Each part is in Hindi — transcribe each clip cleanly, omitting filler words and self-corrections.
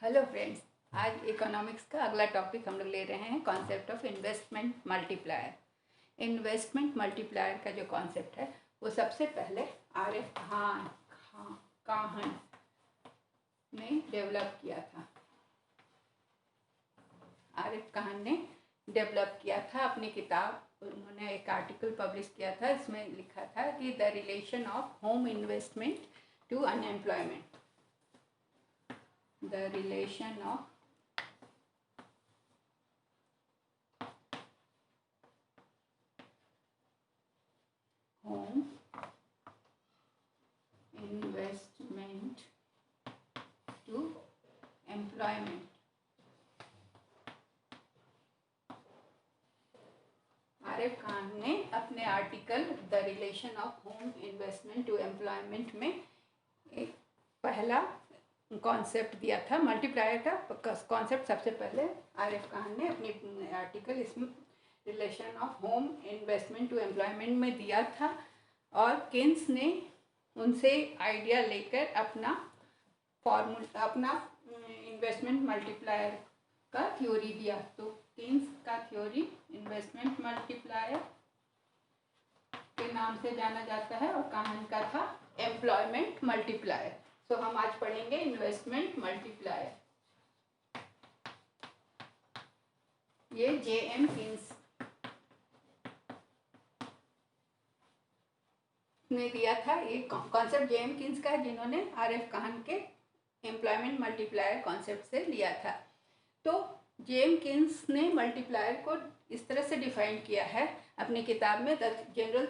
हेलो फ्रेंड्स, आज इकोनॉमिक्स का अगला टॉपिक हम लोग ले रहे हैं concept of investment multiplier. Investment multiplier का जो कॉन्सेप्ट है वो सबसे पहले आर.एफ. काहन ने डेवलप किया था। आर.एफ. काहन ने डेवलप किया था अपनी किताब, उन्होंने एक आर्टिकल पब्लिश किया था। इसमें लिखा था कि the relation of home investment to unemployment, the relation of home investment to employment। R F. Kahn ने अपने article the relation of home investment to employment में एक पहला कॉन्सेप्ट दिया था। मल्टीप्लायर का कॉन्सेप्ट सबसे पहले आर.एफ. खान ने अपनी आर्टिकल इसमें relation of home investment to employment में दिया था, और केन्स ने उनसे आइडिया लेकर अपना इन्वेस्टमेंट मल्टीप्लायर का थ्योरी दिया। तो केन्स का थ्योरी इन्वेस्टमेंट मल्टीप्लायर के नाम से जाना जाता है, और काहन का था एम्प्लॉयमेंट मल्टीप्लायर। तो हम आज पढ़ेंगे इन्वेस्टमेंट मल्टीप्लायर। ये जे.एम. केन्स ने दिया था। ये कॉन्सेप्ट जे.एम. केन्स का है, जिन्होंने आर.एफ. काहन के एम्प्लॉयमेंट मल्टीप्लायर कॉन्सेप्ट से लिया था। तो जे.एम. केन्स ने मल्टीप्लायर को इस तरह से डिफाइन किया है अपनी किताब में, the general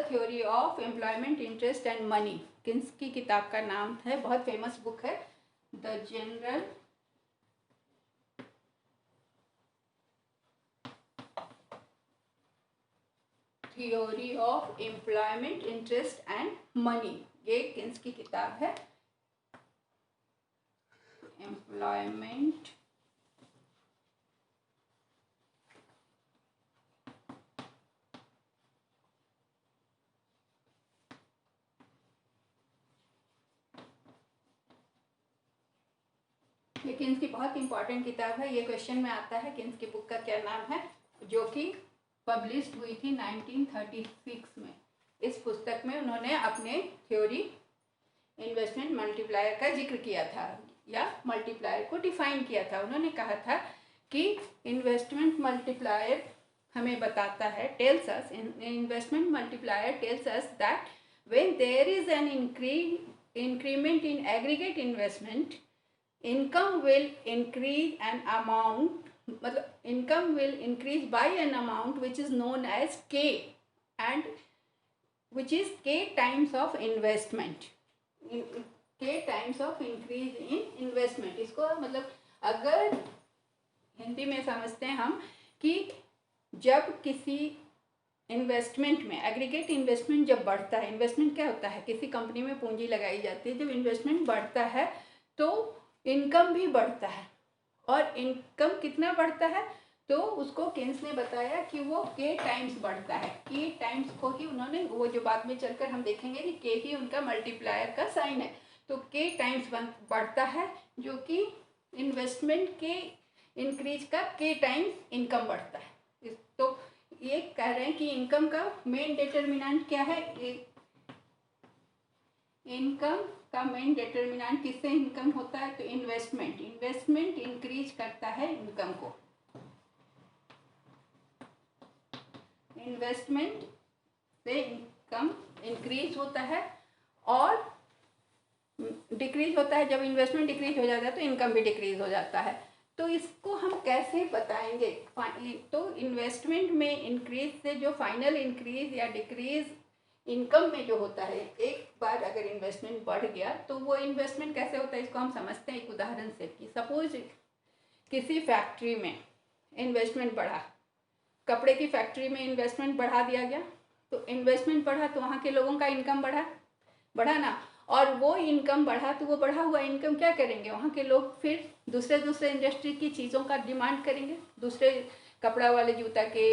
theory of employment, interest and money. Keynes की किताब का नाम है, बहुत फेमस बुक है, the general theory of employment, interest and money. ये केन्स की किताब है, एम्प्लॉयमेंट ये केन्स की बहुत इंपॉर्टेंट किताब है। ये क्वेश्चन में आता है केन्स की बुक का क्या नाम है, जो कि पब्लिश हुई थी 1936 में। इस पुस्तक में उन्होंने अपने थ्योरी इन्वेस्टमेंट मल्टीप्लायर का जिक्र किया था, या मल्टीप्लायर को डिफाइन किया था। उन्होंने कहा था कि इन्वेस्टमेंट मल्टीप्लायर हमें बताता है, tells us, investment multiplier tells us that when there is an increment in aggregate investment, income will increase an amount, मतलब income will increase by an amount which is known as K, and which is K times of investment, K times of increase in investment। इसको मतलब अगर हिंदी में समझते हैं हम कि जब किसी इन्वेस्टमेंट में, एग्रीगेट इन्वेस्टमेंट जब बढ़ता है, इन्वेस्टमेंट क्या होता है, किसी कंपनी में पूंजी लगाई जाती है, जब इन्वेस्टमेंट बढ़ता है तो इनकम भी बढ़ता है। और इनकम कितना बढ़ता है, तो उसको केन्स ने बताया कि वो के टाइम्स बढ़ता है। के टाइम्स को ही उन्होंने, वो जो बाद में चलकर हम देखेंगे कि के ही उनका मल्टीप्लायर का साइन है, तो के टाइम्स बढ़ता है, जो कि इन्वेस्टमेंट के इंक्रीज का के टाइम्स इनकम बढ़ता है। तो ये कह रहे हैं कि इनकम का मेन डिटर्मिनेंट क्या है, इनकम का मेन डिटर्मिनेंट किससे इनकम होता है, तो इन्वेस्टमेंट इंक्रीज करता है इनकम को। इन्वेस्टमेंट से इनकम इंक्रीज होता है और डिक्रीज होता है। जब इन्वेस्टमेंट डिक्रीज हो जाता है तो इनकम भी डिक्रीज हो जाता है। तो इसको हम कैसे बताएंगे, तो इन्वेस्टमेंट में इंक्रीज से जो फाइनल इंक्रीज या डिक्रीज इनकम में जो होता है, एक बार अगर इन्वेस्टमेंट बढ़ गया तो वो इन्वेस्टमेंट कैसे होता है, इसको हम समझते हैं एक उदाहरण से। कि सपोज किसी फैक्ट्री में इन्वेस्टमेंट बढ़ा, कपड़े की फैक्ट्री में इन्वेस्टमेंट बढ़ा दिया गया, तो इन्वेस्टमेंट बढ़ा तो वहाँ के लोगों का इनकम बढ़ा ना, और वो इनकम बढ़ा तो वो बढ़ा हुआ इनकम क्या करेंगे, वहाँ के लोग फिर दूसरे इंडस्ट्री की चीज़ों का डिमांड करेंगे, दूसरे कपड़ा वाले जूता के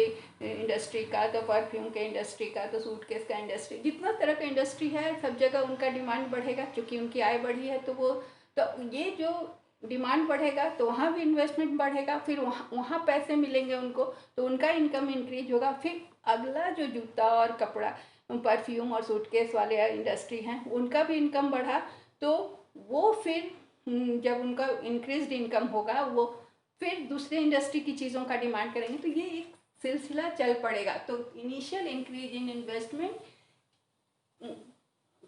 इंडस्ट्री का, तो परफ्यूम के इंडस्ट्री का, तो सूटकेस का इंडस्ट्री, जितना तरह का इंडस्ट्री है सब जगह उनका डिमांड बढ़ेगा, क्योंकि उनकी आय बढ़ी है। तो ये जो डिमांड बढ़ेगा तो वहाँ भी इन्वेस्टमेंट बढ़ेगा, फिर वहाँ पैसे मिलेंगे उनको, तो उनका इनकम इंक्रीज होगा। फिर अगला जो जूता और कपड़ा, परफ्यूम और सूटकेस वाले इंडस्ट्री हैं, उनका भी इनकम बढ़ा, तो वो फिर जब उनका इंक्रीज्ड इनकम होगा, वो फिर दूसरे इंडस्ट्री की चीज़ों का डिमांड करेंगे, तो ये एक सिलसिला चल पड़ेगा। तो इनिशियल इंक्रीज इन इन्वेस्टमेंट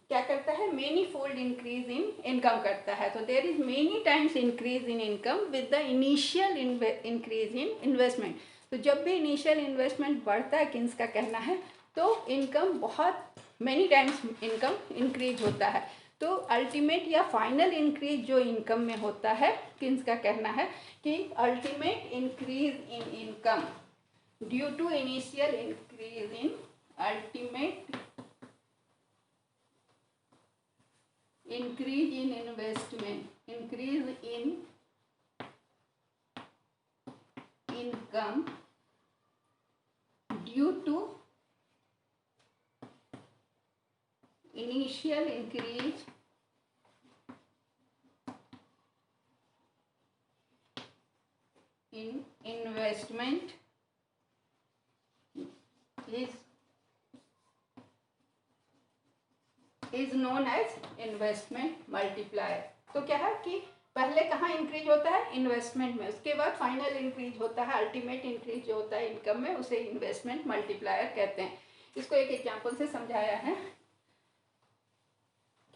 क्या करता है, many fold increase in income करता है। तो there is many times increase in income with the initial increase in investment. तो जब भी इनिशियल इन्वेस्टमेंट बढ़ता है, किन्स का कहना है, तो इनकम बहुत मेनी टाइम्स इनकम इंक्रीज होता है। तो अल्टीमेट या फाइनल इंक्रीज जो इनकम में होता है, किन्स का कहना है कि ultimate increase in income due to initial increase in ultimate increase in investment, increase in income due to initial increase in investment is known as investment multiplier. तो क्या है कि पहले कहाँ इंक्रीज होता है, इन्वेस्टमेंट में, उसके बाद फाइनल इंक्रीज होता है, अल्टीमेट इंक्रीज जो होता है इनकम में, उसे इन्वेस्टमेंट मल्टीप्लायर कहते हैं। इसको एक एग्जांपल से समझाया है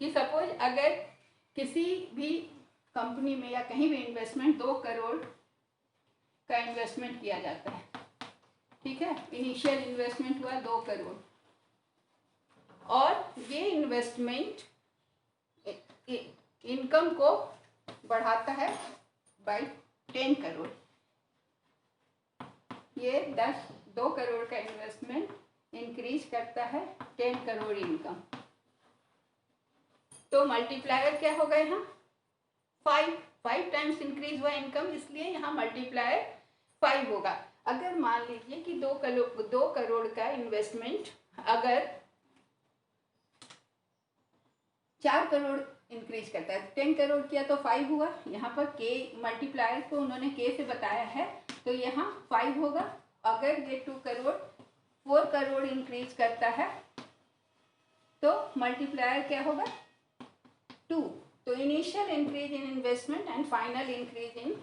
कि सपोज अगर किसी भी कंपनी में या कहीं भी इन्वेस्टमेंट 2 करोड़ का इन्वेस्टमेंट किया जाता है, ठीक है, इनिशियल इन्वेस्टमेंट हुआ 2 करोड़, और ये इन्वेस्टमेंट इनकम को बढ़ाता है बाय 10 करोड़। ये 2 करोड़ का इन्वेस्टमेंट इंक्रीज करता है 10 करोड़ इनकम। तो मल्टीप्लायर क्या होगा यहाँ, 5 टाइम्स इंक्रीज हुआ इनकम, इसलिए यहाँ मल्टीप्लायर 5 होगा। अगर मान लीजिए कि 2 करोड़ का इन्वेस्टमेंट अगर 4 करोड़ इंक्रीज करता है, 10 करोड़ किया तो 5 हुआ। यहाँ पर के मल्टीप्लायर को उन्होंने के से बताया है, तो यहाँ 5 होगा। अगर ये 4 करोड़ इंक्रीज करता है तो मल्टीप्लायर क्या होगा, 2। तो initial increase in investment and final increase in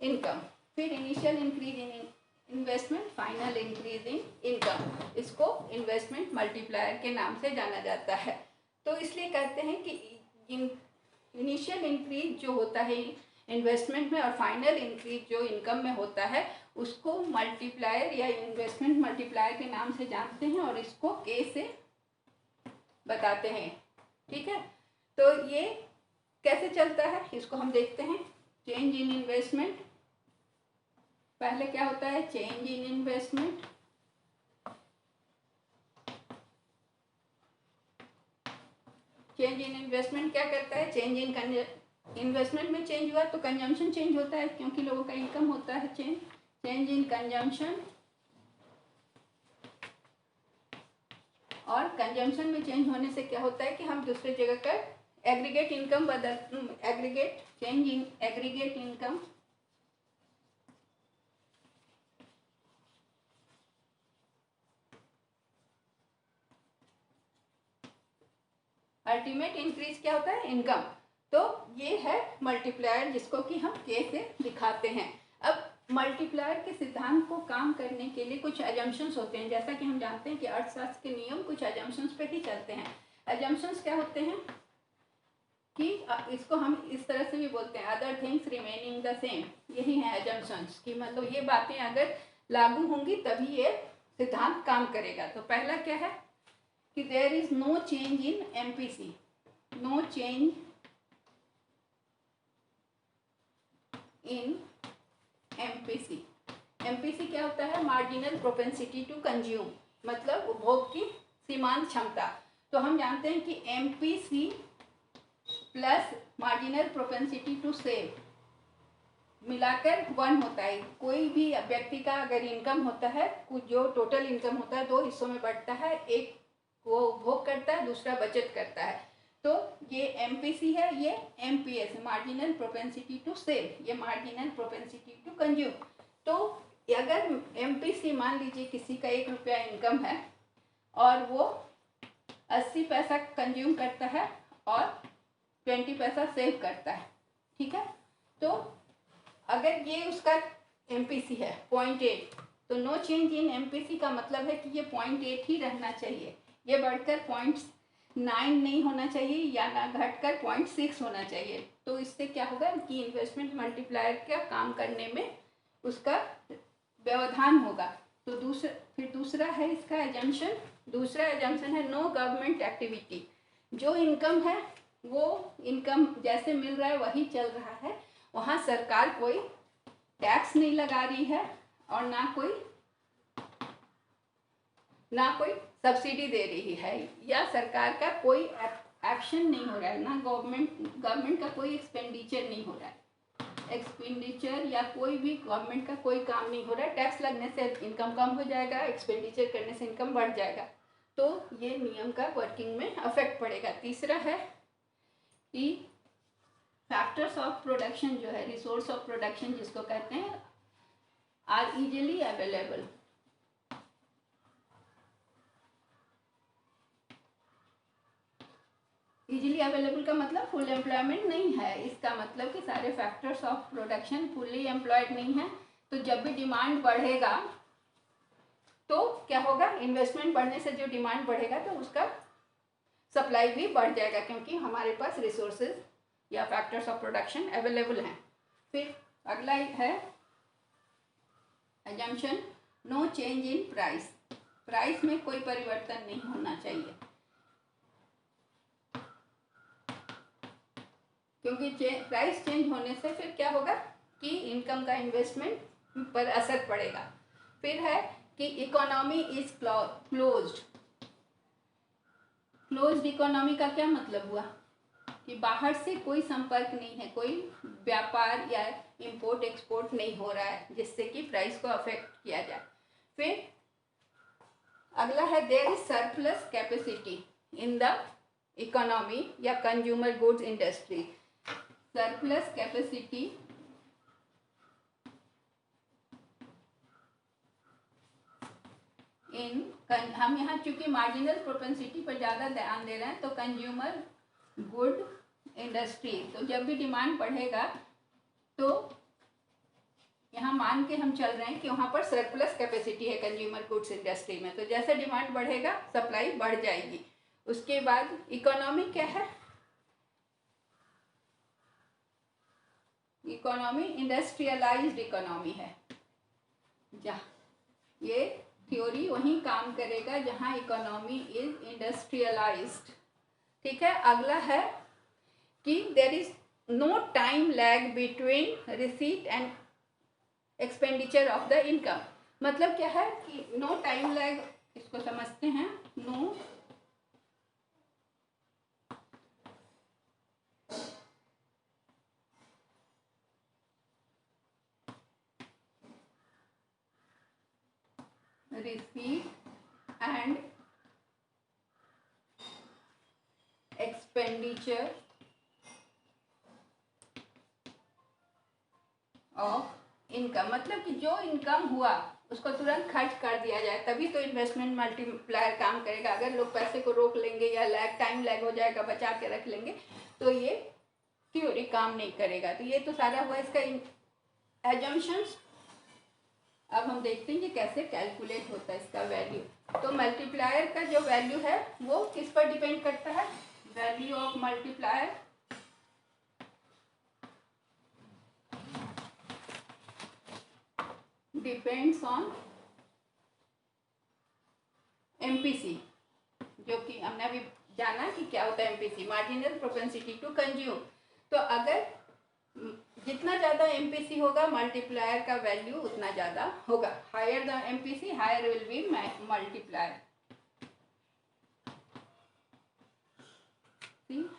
income, फिर initial increase in investment, final increase in income, इसको इन्वेस्टमेंट मल्टीप्लायर के नाम से जाना जाता है। तो इसलिए कहते हैं कि इनिशियल इंक्रीज जो होता है इन्वेस्टमेंट में और फाइनल इंक्रीज जो इनकम में होता है, उसको मल्टीप्लायर या इन्वेस्टमेंट मल्टीप्लायर के नाम से जानते हैं, और इसको के से बताते हैं, ठीक है। तो ये कैसे चलता है, इसको हम देखते हैं। चेंज इन इन्वेस्टमेंट, पहले क्या होता है, change in investment, change in investment क्या करता है, चेंज इन इन्वेस्टमेंट में चेंज हुआ तो कंजम्पशन चेंज होता है, क्योंकि लोगों का इनकम होता है चेंज इन कंजम्पशन, और कंजम्पशन में चेंज होने से क्या होता है कि हम दूसरे जगह का aggregate income change in aggregate income, ultimate increase क्या होता है, इनकम। तो ये है मल्टीप्लायर, जिसको कि हम के से दिखाते हैं। अब मल्टीप्लायर के सिद्धांत को काम करने के लिए कुछ अजम्पशंस होते हैं, जैसा कि हम जानते हैं कि अर्थशास्त्र के नियम कुछ अजम्पशंस पे ही चलते हैं। अजम्पशंस क्या होते हैं कि इसको हम इस तरह से भी बोलते हैं, other things remaining the same, यही है अजम्पशंस, कि मतलब ये बातें अगर लागू होंगी तभी ये सिद्धांत काम करेगा। तो पहला क्या है कि there is no change in MPC, no change in MPC. MPC क्या होता है, मार्जिनल प्रोपेंसिटी टू कंज्यूम, मतलब उपभोग की सीमांत क्षमता। तो हम जानते हैं कि MPC plus marginal propensity to save मिलाकर 1 होता है। कोई भी व्यक्ति का अगर इनकम होता है, कुछ जो टोटल इनकम होता है 2 हिस्सों में बढ़ता है, एक वो उपभोग करता है, दूसरा बचत करता है। तो ये एमपीसी है, ये MPS marginal propensity to save, ये मार्जिनल प्रोपेंसिटी टू कंज्यूम। तो अगर एमपीसी मान लीजिए किसी का 1 रुपया इनकम है और वो 80 पैसा कंज्यूम करता है और 20 पैसा सेव करता है, ठीक है। तो अगर ये उसका एमपीसी है 0.8, तो नो चेंज इन एमपीसी का मतलब है कि ये 0.8 ही रहना चाहिए, ये बढ़कर 0.9 नहीं होना चाहिए या ना घटकर 0.6 होना चाहिए। तो इससे क्या होगा कि इन्वेस्टमेंट मल्टीप्लायर का काम करने में उसका व्यवधान होगा। तो दूसरा है इसका एजम्पशन। दूसरा एजम्पशन है नो गवर्नमेंट एक्टिविटी। जो इनकम है वो इनकम जैसे मिल रहा है वही चल रहा है, वहाँ सरकार कोई टैक्स नहीं लगा रही है और ना कोई सब्सिडी दे रही है, या सरकार का कोई एक्शन नहीं हो रहा है, ना गवर्नमेंट का कोई एक्सपेंडिचर नहीं हो रहा है। एक्सपेंडिचर या कोई भी गवर्नमेंट का कोई काम नहीं हो रहा है। टैक्स लगने से इनकम कम हो जाएगा, एक्सपेंडिचर करने से इनकम बढ़ जाएगा, तो ये नियम का वर्किंग में अफेक्ट पड़ेगा। तीसरा है कि फैक्टर्स ऑफ प्रोडक्शन जो है, रिसोर्स ऑफ प्रोडक्शन जिसको कहते हैं, are easily available. Easily available का मतलब फुल एम्प्लॉयमेंट नहीं है, इसका मतलब कि सारे factors of production fully employed नहीं है। तो जब भी डिमांड बढ़ेगा तो क्या होगा, इन्वेस्टमेंट बढ़ने से जो डिमांड बढ़ेगा तो उसका सप्लाई भी बढ़ जाएगा, क्योंकि हमारे पास रिसोर्सेज या फैक्टर्स ऑफ प्रोडक्शन अवेलेबल हैं। फिर अगला है assumption no change in price. Price में कोई परिवर्तन नहीं होना चाहिए, क्योंकि प्राइस चेंज होने से फिर क्या होगा कि इनकम का इन्वेस्टमेंट पर असर पड़ेगा। फिर है कि economy is closed. Closed economy का क्या मतलब हुआ कि बाहर से कोई संपर्क नहीं है, कोई व्यापार या इंपोर्ट एक्सपोर्ट नहीं हो रहा है जिससे कि प्राइस को अफेक्ट किया जाए। फिर अगला है there is surplus capacity in the economy या consumer goods industry. Surplus capacity हम यहाँ चूंकि मार्जिनल प्रोपेंसिटी पर ज़्यादा ध्यान दे रहे हैं, तो कंज्यूमर गुड इंडस्ट्री, तो जब भी डिमांड बढ़ेगा तो यहाँ मान के हम चल रहे हैं कि वहाँ पर सरप्लस कैपेसिटी है कंज्यूमर गुड्स इंडस्ट्री में, तो जैसे डिमांड बढ़ेगा सप्लाई बढ़ जाएगी। उसके बाद इकोनॉमी क्या है, इकोनॉमी इंडस्ट्रियलाइज्ड इकोनॉमी है। जहाँ ये थ्योरी वहीं काम करेगा जहाँ इकोनॉमी इज इंडस्ट्रियलाइज्ड, ठीक है। अगला है कि there is no time lag between receipt and expenditure of the income. मतलब क्या है कि नो टाइम लैग, इसको समझते हैं। No receipt and expenditure of income. मतलब कि जो इनकम हुआ उसको तुरंत खर्च कर दिया जाए, तभी तो इन्वेस्टमेंट मल्टीप्लायर काम करेगा। अगर लोग पैसे को रोक लेंगे या टाइम लैग हो जाएगा, बचा के रख लेंगे, तो ये थ्योरी काम नहीं करेगा। तो ये तो सारा हुआ इसका एजम्पशंस। अब हम देखते हैं कि कैसे कैलकुलेट होता है इसका वैल्यू। तो मल्टीप्लायर का जो वैल्यू है वो किस पर डिपेंड करता है, value of multiplier depends on MPC, जो कि हमने अभी जाना कि क्या होता है MPC, marginal propensity to consume. तो अगर जितना ज़्यादा एमपीसी होगा मल्टीप्लायर का वैल्यू उतना ज़्यादा होगा। Higher the MPC higher will be multiplier,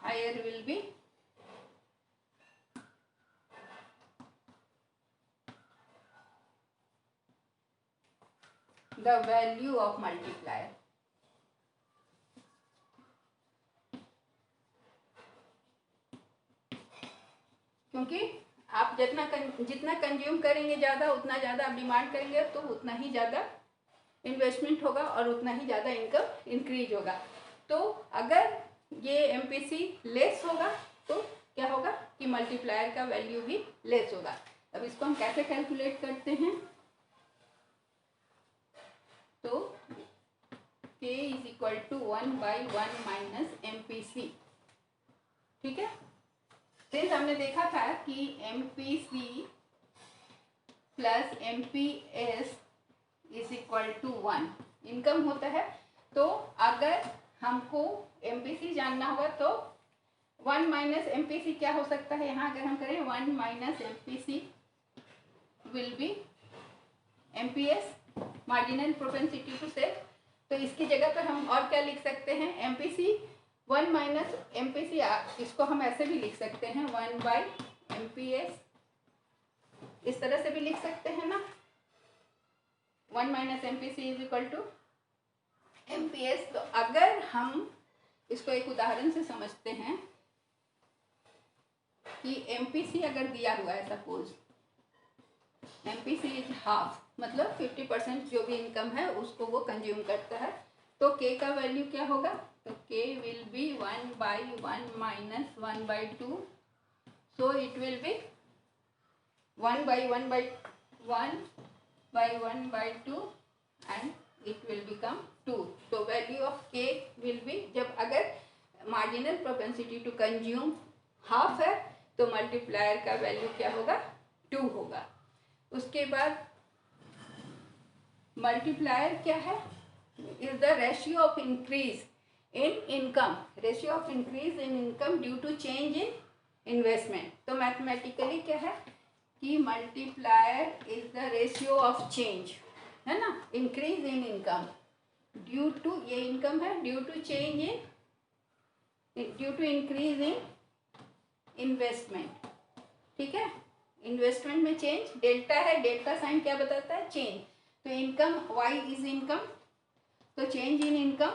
higher will be the value of multiplier. क्योंकि आप जितना कंज्यूम करेंगे ज़्यादा, उतना ज़्यादा आप डिमांड करेंगे तो उतना ही ज़्यादा इन्वेस्टमेंट होगा और उतना ही ज़्यादा इनकम इंक्रीज होगा। तो अगर ये एमपीसी लेस होगा तो क्या होगा कि मल्टीप्लायर का वैल्यू भी लेस होगा। अब इसको हम कैसे कैलकुलेट करते हैं, तो k is equal to 1/1 minus MPC। ठीक है, सिंस हमने देखा था कि MPC plus MPS is equal to 1 income होता है। तो अगर हमको MPC जानना होगा तो 1 माइनस MPC क्या हो सकता है, यहाँ अगर हम करें 1 minus MPC will be MPS, marginal propensity to save. तो इसकी जगह पर हम और क्या लिख सकते हैं, MPC 1 माइनस MPC, इसको हम ऐसे भी लिख सकते हैं 1/MPS, इस तरह से भी लिख सकते हैं ना, 1 minus MPC is equal to MPS। तो अगर हम इसको एक उदाहरण से समझते हैं कि MPC अगर दिया हुआ है, सपोज MPC इज हाफ, मतलब 50% जो भी इनकम है उसको वो कंज्यूम करता है, तो K का वैल्यू क्या होगा, तो K will be 1/1 minus 1/2, so it will be 1/1/1/1/2 and it will become 2। तो value of K will be, जब अगर marginal propensity to consume half है तो मल्टीप्लायर का वैल्यू क्या होगा, 2 होगा। उसके बाद मल्टीप्लायर क्या है, is the ratio of increase in income, ratio of increase in income due to change in investment. तो मैथमेटिकली क्या है कि multiplier is the ratio of change, है ना, increase in income due to, ये इनकम है, due to change in, due to increase in investment. ठीक है, इन्वेस्टमेंट में चेंज, डेल्टा है, डेल्टा साइन क्या बताता है, चेंज। तो इनकम, y इज इनकम, तो change in income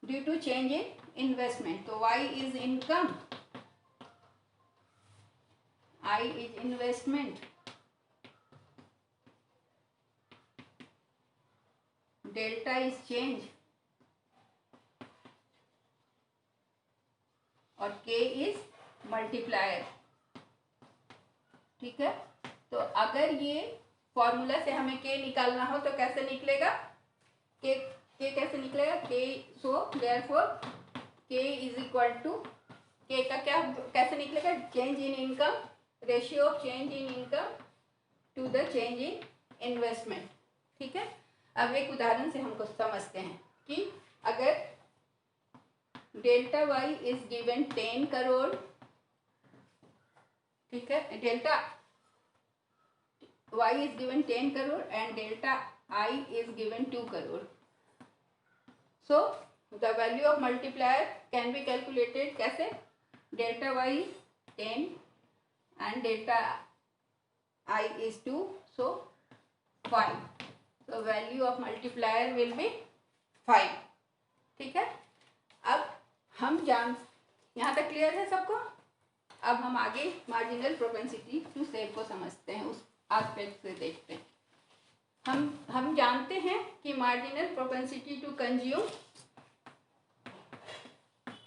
due to change in investment, तो y is income, I is investment, delta is change और K इज मल्टीप्लायर। ठीक है, तो अगर ये फॉर्मूला से हमें K निकालना हो तो कैसे निकलेगा, K कैसे निकलेगा, K, so therefore K is equal to, K का क्या कैसे निकलेगा, change in income, ratio of change in income to the change in investment. ठीक है, अब एक उदाहरण से हमको समझते हैं कि अगर delta y is given 10 crore, ठीक है, delta y is given 10 crore and delta I is given 2 crore. So the value of multiplier can be calculated कैसे, delta y 10 and delta I is 2, so 5. So value of multiplier will be 5. ठीक है, अब हम यहाँ तक क्लियर है सबको। अब हम आगे मार्जिनल प्रोपेंसिटी टू सेव को समझते हैं, उस एस्पेक्ट से देखते हैं। हम जानते हैं कि marginal propensity to consume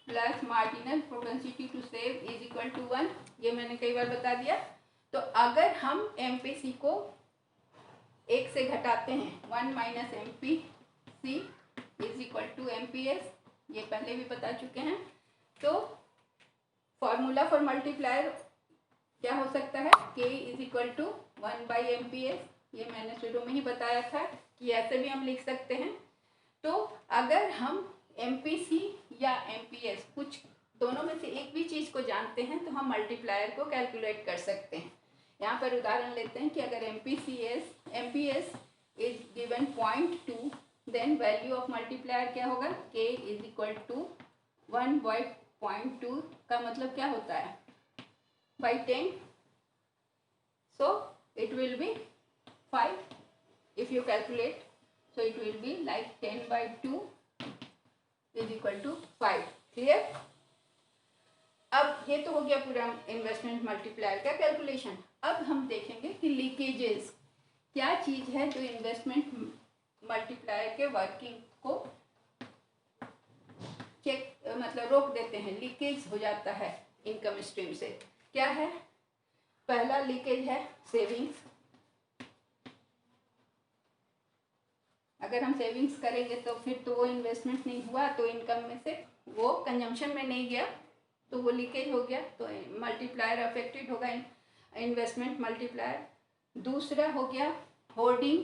plus marginal propensity to save is equal to 1, ये मैंने कई बार बता दिया। तो अगर हम MPC को 1 से घटाते हैं, 1 minus MPC is equal to MPS, ये पहले भी बता चुके हैं। तो फॉर्मूला फॉर मल्टीप्लायर क्या हो सकता है, K is equal to 1/MPS, ये मैंने शुरू में ही बताया था कि ऐसे भी हम लिख सकते हैं। तो अगर हम MPC या MPS कुछ दोनों में से एक भी चीज़ को जानते हैं तो हम मल्टीप्लायर को कैलकुलेट कर सकते हैं। यहाँ पर उदाहरण लेते हैं कि अगर MPS is given 0.2, then value of multiplier क्या होगा, K इज इक्वल टू 1/0.2 का मतलब क्या होता है, by 10, so it will be 5 if you calculate, so it will be like 10/2 is equal to 5. Clear? अब ये तो हो गया पूरा इन्वेस्टमेंट मल्टीप्लायर का कैलकुलेशन. अब हम देखेंगे कि लीकेजेस क्या चीज़ है जो इन्वेस्टमेंट मल्टीप्लायर के वर्किंग को चेक मतलब रोक देते हैं, लीकेज हो जाता है इनकम स्ट्रीम से. क्या है? पहला लीकेज है सेविंग्स. अगर हम सेविंग्स करेंगे तो फिर तो वो इन्वेस्टमेंट नहीं हुआ, तो इनकम में से वो कंजम्पशन में नहीं गया, तो वो लीकेज हो गया, तो मल्टीप्लायर अफेक्टेड होगा, इन्वेस्टमेंट मल्टीप्लायर. दूसरा हो गया होल्डिंग,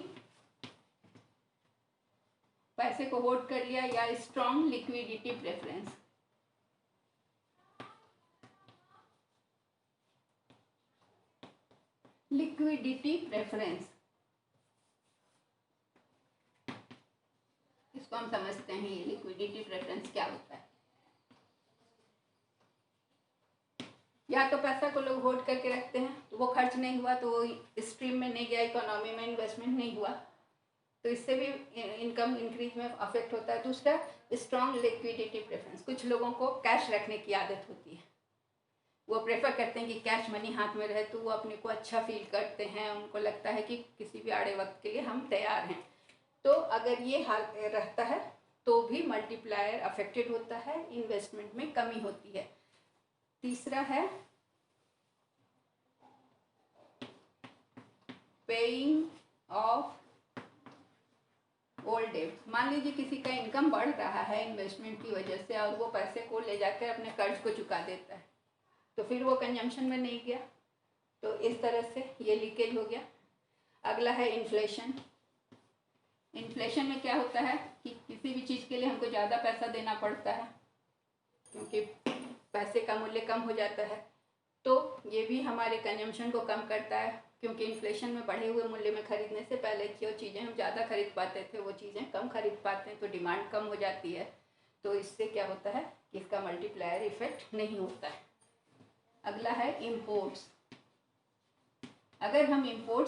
पैसे को होल्ड कर लिया, या strong liquidity preference. Liquidity preference इसको हम समझते हैं. ये लिक्विडिटी प्रेफरेंस क्या होता है? या तो पैसा को लोग होल्ड करके रखते हैं, तो वो खर्च नहीं हुआ, तो वो स्ट्रीम में नहीं गया, इकोनॉमी में इन्वेस्टमेंट नहीं हुआ, तो इससे भी इनकम इंक्रीज में अफेक्ट होता है. दूसरा स्ट्रॉन्ग लिक्विडिटी प्रेफरेंस, कुछ लोगों को कैश रखने की आदत होती है, वो प्रेफर करते हैं कि कैश मनी हाथ में रहे, तो वो अपने को अच्छा फील करते हैं, उनको लगता है कि किसी भी आड़े वक्त के लिए हम तैयार हैं. तो अगर ये हाल रहता है तो भी मल्टीप्लायर अफेक्टेड होता है, इन्वेस्टमेंट में कमी होती है. तीसरा है पेइंग ऑफ ओल्ड डेब्ट. मान लीजिए किसी का इनकम बढ़ रहा है इन्वेस्टमेंट की वजह से, और वो पैसे को ले जाकर अपने कर्ज को चुका देता है, तो फिर वो कंजम्पशन में नहीं गया, तो इस तरह से ये लीकेज हो गया. अगला है इन्फ्लेशन. इन्फ्लेशन में क्या होता है कि किसी भी चीज़ के लिए हमको ज़्यादा पैसा देना पड़ता है, क्योंकि पैसे का मूल्य कम हो जाता है, तो ये भी हमारे कंजम्पशन को कम करता है, क्योंकि इन्फ्लेशन में बढ़े हुए मूल्य में खरीदने से पहले जो चीज़ें हम ज़्यादा खरीद पाते थे वो चीज़ें कम खरीद पाते हैं, तो डिमांड कम हो जाती है, तो इससे क्या होता है कि इसका मल्टीप्लायर इफेक्ट नहीं होता है. अगला है इम्पोर्ट्स. अगर हम इम्पोर्ट्स